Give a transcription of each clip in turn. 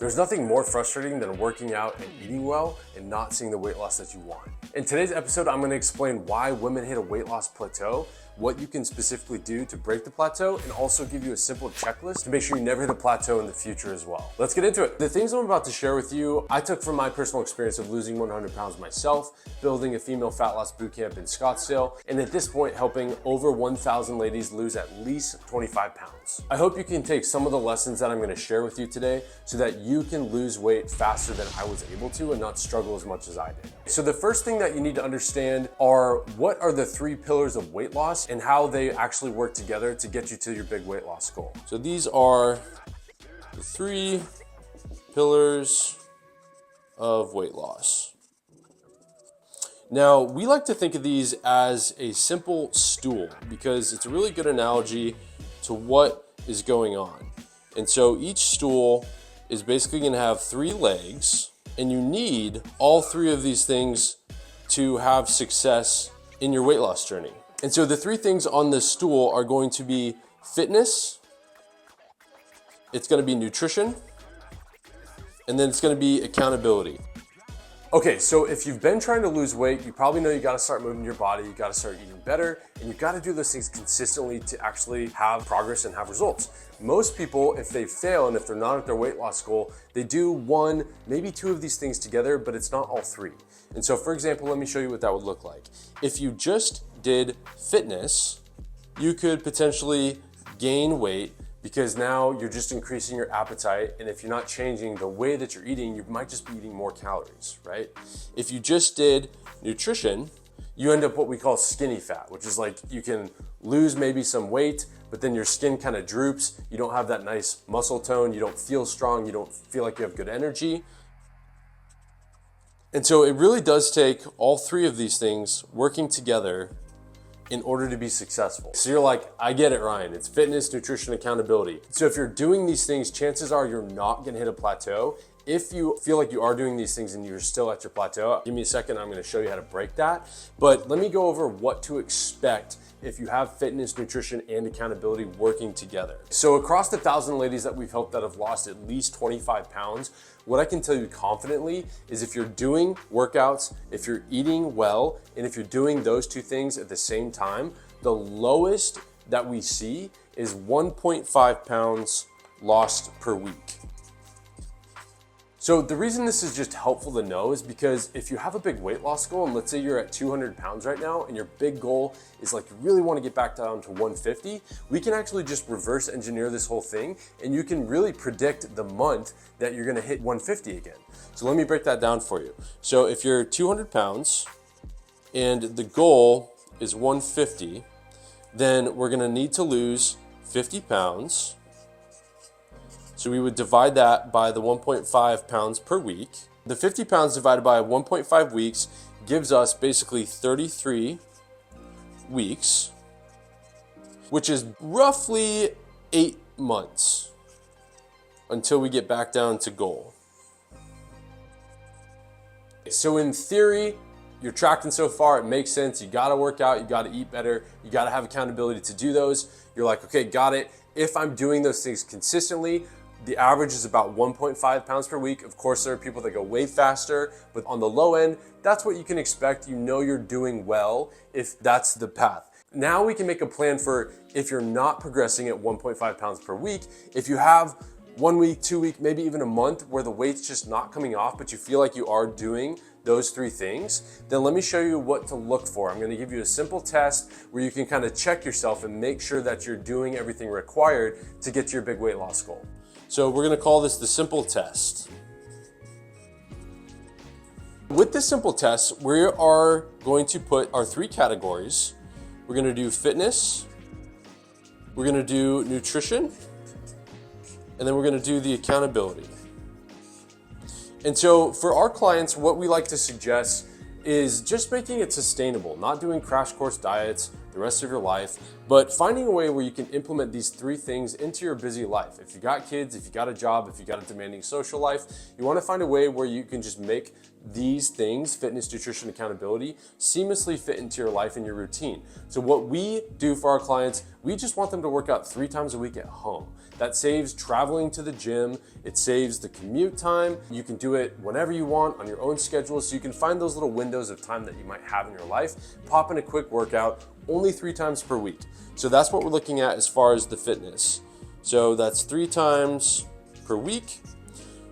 There's nothing more frustrating than working out and eating well and not seeing the weight loss that you want. In today's episode, I'm gonna explain why women hit a weight loss plateau, what you can specifically do to break the plateau, and also give you a simple checklist to make sure you never hit a plateau in the future as well. Let's get into it. The things I'm about to share with you, I took from my personal experience of losing 100 pounds myself, building a female fat loss bootcamp in Scottsdale, and at this point, helping over 1,000 ladies lose at least 25 pounds. I hope you can take some of the lessons that I'm gonna share with you today so that you can lose weight faster than I was able to and not struggle as much as I did. So the first thing that you need to understand are what are the 3 pillars of weight loss and how they actually work together to get you to your big weight loss goal. So these are the 3 pillars of weight loss. Now, we like to think of these as a simple stool because it's a really good analogy to what is going on. And so each stool is basically gonna have 3 legs, and you need all 3 of these things to have success in your weight loss journey. And so the 3 things on this stool are going to be fitness, it's gonna be nutrition, and then it's gonna be accountability. Okay, so if you've been trying to lose weight, you probably know you gotta start moving your body, you gotta start eating better, and you gotta do those things consistently to actually have progress and have results. Most people, if they fail and if they're not at their weight loss goal, they do 1, maybe 2 of these things together, but it's not all 3. And so for example, let me show you what that would look like. If you just did fitness, you could potentially gain weight because now you're just increasing your appetite, and if you're not changing the way that you're eating, you might just be eating more calories, right? If you just did nutrition, you end up what we call skinny fat, which is like you can lose maybe some weight, but then your skin kind of droops, you don't have that nice muscle tone, you don't feel strong, you don't feel like you have good energy. And so it really does take all 3 of these things working together in order to be successful. So you're like, I get it, Ryan. It's fitness, nutrition, accountability. So if you're doing these things, chances are you're not gonna hit a plateau. If you feel like you are doing these things and you're still at your plateau, give me a second, I'm gonna show you how to break that. But let me go over what to expect if you have fitness, nutrition, and accountability working together. So across the 1,000 ladies that we've helped that have lost at least 25 pounds, what I can tell you confidently is if you're doing workouts, if you're eating well, and if you're doing those 2 things at the same time, the lowest that we see is 1.5 pounds lost per week. So the reason this is just helpful to know is because if you have a big weight loss goal, and let's say you're at 200 pounds right now, and your big goal is like you really want to get back down to 150, we can actually just reverse engineer this whole thing, and you can really predict the month that you're gonna hit 150 again. So let me break that down for you. So if you're 200 pounds and the goal is 150, then we're gonna need to lose 50 pounds. So we would divide that by the 1.5 pounds per week. The 50 pounds divided by 1.5 weeks gives us basically 33 weeks, which is roughly 8 months until we get back down to goal. So in theory, you're tracking so far, it makes sense. You gotta work out, you gotta eat better, you gotta have accountability to do those. You're like, okay, got it. If I'm doing those things consistently, the average is about 1.5 pounds per week. Of course, there are people that go way faster, but on the low end, that's what you can expect. You know you're doing well if that's the path. Now we can make a plan for if you're not progressing at 1.5 pounds per week, if you have 1 week, 2 weeks, maybe even a month where the weight's just not coming off, but you feel like you are doing those 3 things, then let me show you what to look for. I'm gonna give you a simple test where you can kind of check yourself and make sure that you're doing everything required to get to your big weight loss goal. So we're gonna call this the simple test. With this simple test, we are going to put our 3 categories. We're gonna do fitness, we're gonna do nutrition, and then we're gonna do the accountability. And so for our clients, what we like to suggest is just making it sustainable, not doing crash course diets, the rest of your life, but finding a way where you can implement these 3 things into your busy life. If you got kids, if you got a job, if you got a demanding social life, you want to find a way where you can just make these things, fitness, nutrition, accountability, seamlessly fit into your life and your routine. So what we do for our clients, we just want them to work out 3 times a week at home. That saves traveling to the gym. It saves the commute time. You can do it whenever you want on your own schedule. So you can find those little windows of time that you might have in your life, pop in a quick workout, only 3 times per week. So that's what we're looking at as far as the fitness. So that's 3 times per week.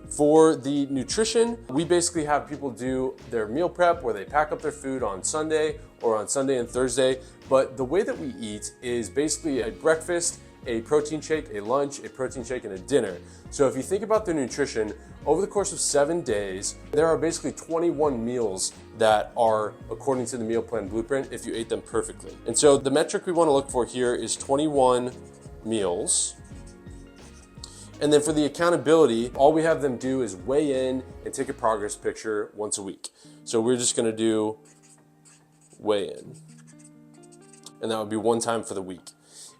For the nutrition, we basically have people do their meal prep where they pack up their food on Sunday or on Sunday and Thursday. But the way that we eat is basically a breakfast, a protein shake, a lunch, a protein shake, and a dinner. So if you think about the nutrition, over the course of 7 days, there are basically 21 meals that are according to the meal plan blueprint if you ate them perfectly. And so the metric we want to look for here is 21 meals. And then for the accountability, all we have them do is weigh in and take a progress picture once a week. So we're just gonna do weigh in. And that would be 1 time for the week.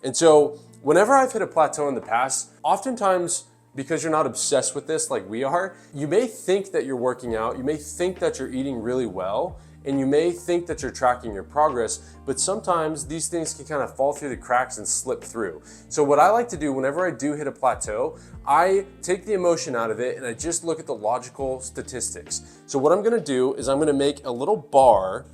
And so whenever I've hit a plateau in the past, oftentimes, because you're not obsessed with this like we are, you may think that you're working out, you may think that you're eating really well, and you may think that you're tracking your progress, but sometimes these things can kind of fall through the cracks and slip through. So what I like to do whenever I do hit a plateau, I take the emotion out of it and I just look at the logical statistics. So what I'm gonna do is I'm gonna make a little bar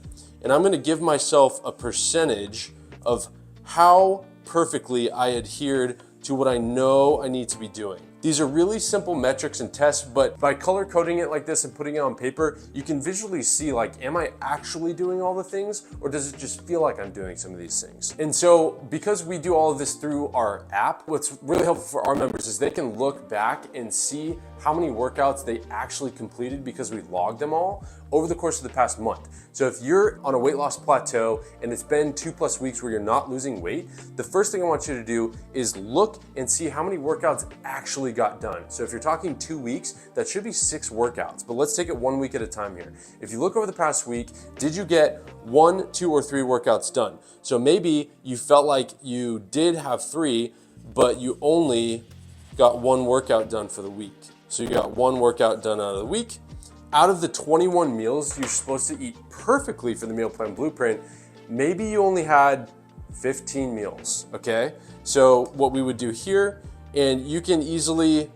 and I'm gonna give myself a percentage of how perfectly I adhered to what I know I need to be doing. These are really simple metrics and tests, but by color coding it like this and putting it on paper, you can visually see like, am I actually doing all the things or does it just feel like I'm doing some of these things? And so because we do all of this through our app, what's really helpful for our members is they can look back and see how many workouts they actually completed because we logged them all over the course of the past month. So if you're on a weight loss plateau and it's been 2+ weeks where you're not losing weight, the first thing I want you to do is look and see how many workouts actually got done. So if you're talking 2 weeks, that should be 6 workouts, but let's take it 1 week at a time here. If you look over the past week, did you get 1, 2, or 3 workouts done? So maybe you felt like you did have 3, but you only got 1 workout done for the week. So you got 1 workout done out of the week. Out of the 21 meals you're supposed to eat perfectly for the meal plan blueprint, maybe you only had 15 meals, okay? So what we would do here, and you can easily,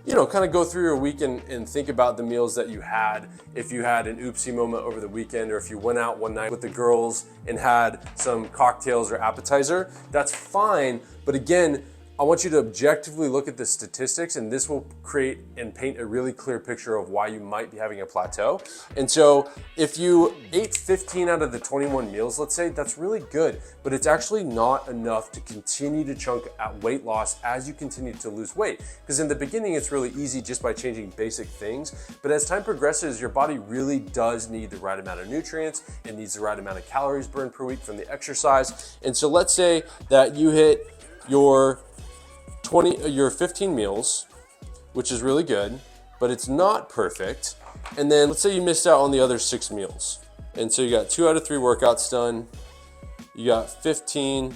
kind of go through your week and think about the meals that you had. If you had an oopsie moment over the weekend, or if you went out one night with the girls and had some cocktails or appetizer, that's fine. But again, I want you to objectively look at the statistics, and this will create and paint a really clear picture of why you might be having a plateau. And so if you ate 15 out of the 21 meals, let's say, that's really good, but it's actually not enough to continue to chunk at weight loss as you continue to lose weight. Because in the beginning, it's really easy just by changing basic things. But as time progresses, your body really does need the right amount of nutrients. It needs the right amount of calories burned per week from the exercise. And so let's say that you hit your 15 meals, which is really good, but it's not perfect. And then let's say you missed out on the other 6 meals. And so you got 2 out of 3 workouts done. You got 15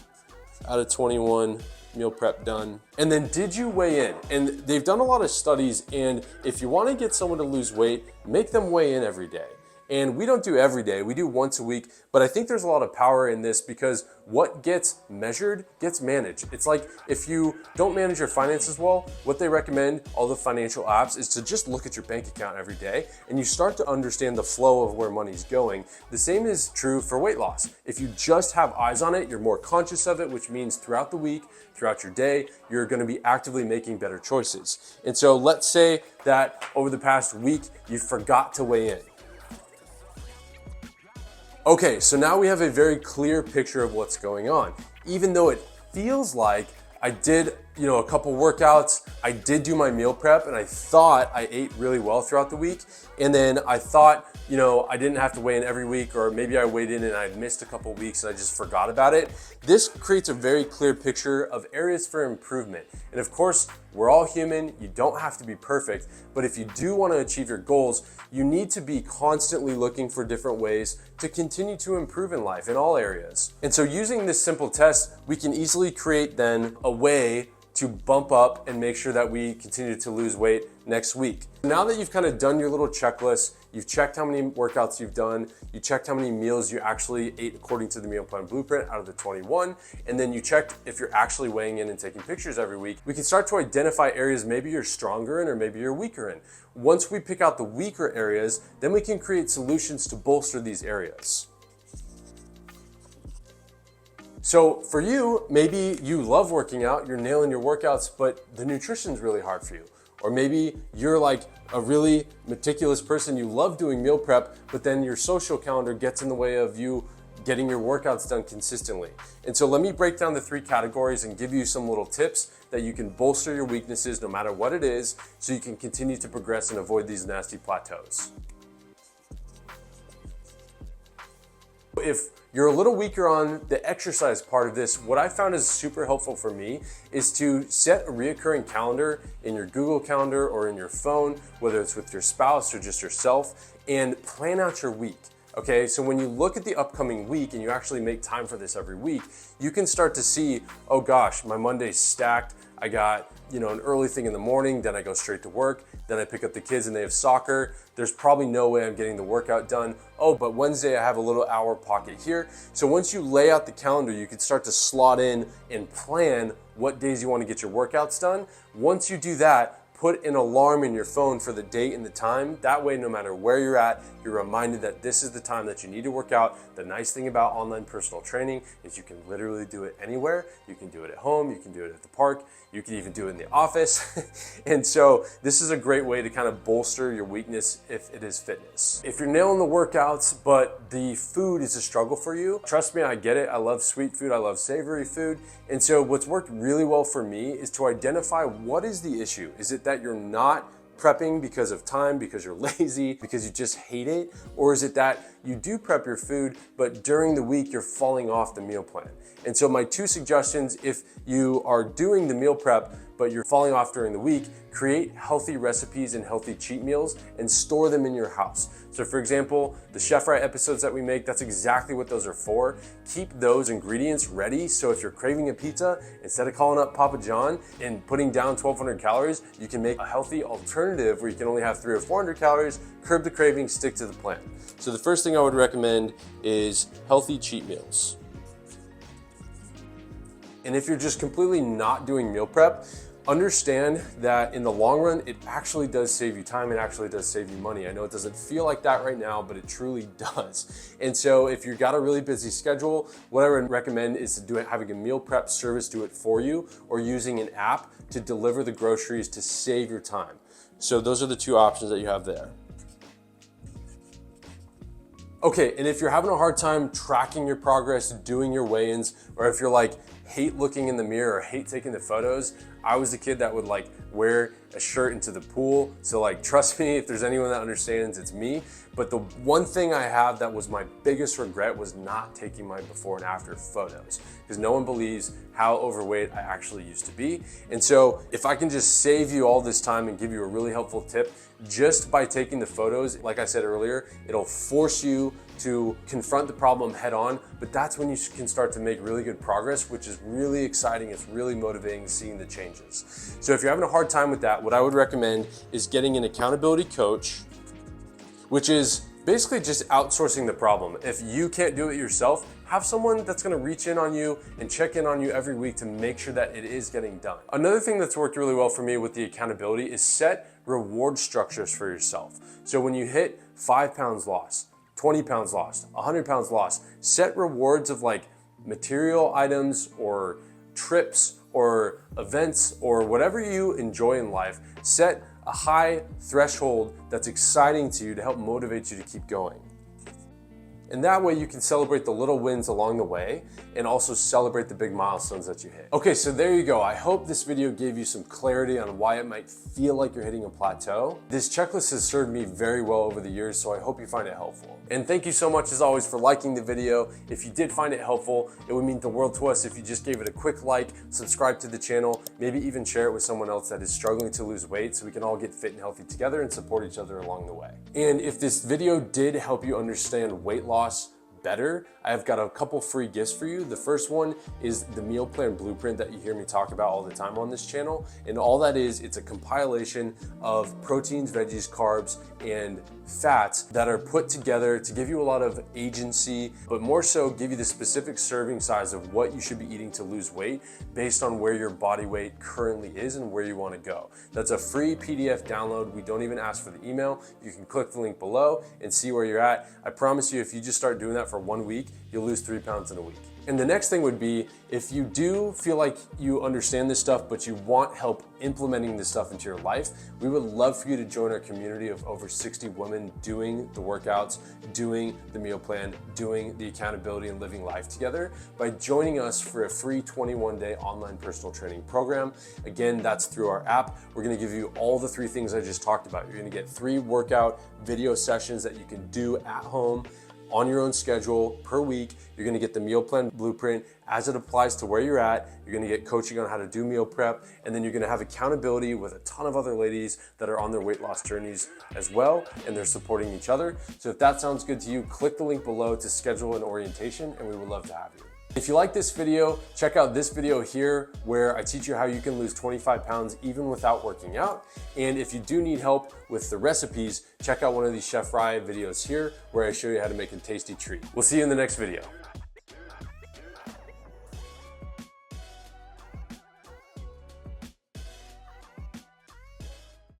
out of 21 meal prep done. And then did you weigh in? And they've done a lot of studies, and if you want to get someone to lose weight, make them weigh in every day. And we don't do every day, we do once a week, but I think there's a lot of power in this because what gets measured gets managed. It's like if you don't manage your finances well, what they recommend, all the financial apps, is to just look at your bank account every day and you start to understand the flow of where money's going. The same is true for weight loss. If you just have eyes on it, you're more conscious of it, which means throughout the week, throughout your day, you're gonna be actively making better choices. And so let's say that over the past week, you forgot to weigh in. Okay, so now we have a very clear picture of what's going on. Even though it feels like I did, a couple workouts, I did do my meal prep, and I thought I ate really well throughout the week. And then I thought, I didn't have to weigh in every week, or maybe I weighed in and I missed a couple weeks and I just forgot about it. This creates a very clear picture of areas for improvement. And of course, We're all human, you don't have to be perfect, but if you do want to achieve your goals, you need to be constantly looking for different ways to continue to improve in life in all areas. And so using this simple test, we can easily create then a way to bump up and make sure that we continue to lose weight next week. Now that you've kind of done your little checklist, you've checked how many workouts you've done, you checked how many meals you actually ate according to the meal plan blueprint out of the 21, and then you checked if you're actually weighing in and taking pictures every week, we can start to identify areas maybe you're stronger in or maybe you're weaker in. Once we pick out the weaker areas, then we can create solutions to bolster these areas. So for you, maybe you love working out, you're nailing your workouts, but the nutrition's really hard for you. Or maybe you're like a really meticulous person, you love doing meal prep, but then your social calendar gets in the way of you getting your workouts done consistently. And so let me break down the 3 categories and give you some little tips that you can bolster your weaknesses no matter what it is, so you can continue to progress and avoid these nasty plateaus. If you're a little weaker on the exercise part of this, what I found is super helpful for me is to set a reoccurring calendar in your Google Calendar or in your phone, whether it's with your spouse or just yourself, and plan out your week. Okay, so when you look at the upcoming week and you actually make time for this every week, you can start to see, oh gosh, my Monday's stacked. I got, an early thing in the morning, then I go straight to work, then I pick up the kids and they have soccer. There's probably no way I'm getting the workout done. Oh, but Wednesday I have a little hour pocket here. So once you lay out the calendar, you can start to slot in and plan what days you want to get your workouts done. Once you do that, put an alarm in your phone for the date and the time. That way, no matter where you're at, you're reminded that this is the time that you need to work out. The nice thing about online personal training is you can literally do it anywhere. You can do it at home, you can do it at the park, you can even do it in the office. And so this is a great way to kind of bolster your weakness if it is fitness. If you're nailing the workouts, but the food is a struggle for you, trust me, I get it. I love sweet food, I love savory food. And so what's worked really well for me is to identify what is the issue. Is it that you're not prepping because of time, because you're lazy, because you just hate it? Or is it that you do prep your food, but during the week you're falling off the meal plan? And so my 2 suggestions, if you are doing the meal prep, but you're falling off during the week, create healthy recipes and healthy cheat meals and store them in your house. So for example, the Chef Right episodes that we make, that's exactly what those are for. Keep those ingredients ready. So if you're craving a pizza, instead of calling up Papa John and putting down 1,200 calories, you can make a healthy alternative where you can only have 300 or 400 calories, curb the craving, stick to the plan. So the first thing I would recommend is healthy cheat meals. And if you're just completely not doing meal prep, understand that in the long run, it actually does save you time. It actually does save you money. I know it doesn't feel like that right now, but it truly does. And so if you've got a really busy schedule, what I would recommend is to do it, having a meal prep service do it for you, or using an app to deliver the groceries to save your time. So those are the 2 options that you have there. Okay, and if you're having a hard time tracking your progress, doing your weigh-ins, or if you're like, hate looking in the mirror or hate taking the photos, I was the kid that would like wear a shirt into the pool. So like, trust me, if there's anyone that understands, it's me. But the one thing I have that was my biggest regret was not taking my before and after photos, because no one believes how overweight I actually used to be. And so if I can just save you all this time and give you a really helpful tip, just by taking the photos, like I said earlier, it'll force you to confront the problem head on, but that's when you can start to make really good progress, which is really exciting. It's really motivating seeing the changes. So if you're having a hard time with that, what I would recommend is getting an accountability coach, which is basically just outsourcing the problem. If you can't do it yourself, have someone that's gonna reach in on you and check in on you every week to make sure that it is getting done. Another thing that's worked really well for me with the accountability is set reward structures for yourself. So when you hit 5 pounds lost, 20 pounds lost, 100 pounds lost, set rewards of like material items or trips or events or whatever you enjoy in life. Set a high threshold that's exciting to you to help motivate you to keep going. And that way you can celebrate the little wins along the way and also celebrate the big milestones that you hit. Okay, so there you go. I hope this video gave you some clarity on why it might feel like you're hitting a plateau. This checklist has served me very well over the years, so I hope you find it helpful. And thank you so much as always for liking the video. If you did find it helpful, it would mean the world to us if you just gave it a quick like, subscribe to the channel, maybe even share it with someone else that is struggling to lose weight so we can all get fit and healthy together and support each other along the way. And if this video did help you understand weight loss better, I've got a couple free gifts for you. The first one is the meal plan blueprint that you hear me talk about all the time on this channel. And all that is, it's a compilation of proteins, veggies, carbs, and fats that are put together to give you a lot of agency, but more so give you the specific serving size of what you should be eating to lose weight based on where your body weight currently is and where you want to go. That's a free PDF download. We don't even ask for the email. You can click the link below and see where you're at. I promise you, if you just start doing that for 1 week, you'll lose 3 pounds in a week. And the next thing would be, if you do feel like you understand this stuff, but you want help implementing this stuff into your life, we would love for you to join our community of over 60 women doing the workouts, doing the meal plan, doing the accountability and living life together by joining us for a free 21-day online personal training program. Again, that's through our app. We're gonna give you all the 3 things I just talked about. You're gonna get 3 workout video sessions that you can do at home on your own schedule per week. You're gonna get the meal plan blueprint as it applies to where you're at. You're gonna get coaching on how to do meal prep, and then you're gonna have accountability with a ton of other ladies that are on their weight loss journeys as well, and they're supporting each other. So if that sounds good to you, click the link below to schedule an orientation, and we would love to have you. If you like this video, check out this video here where I teach you how you can lose 25 pounds even without working out. And if you do need help with the recipes, check out one of these Chef Rye videos here where I show you how to make a tasty treat. We'll see you in the next video.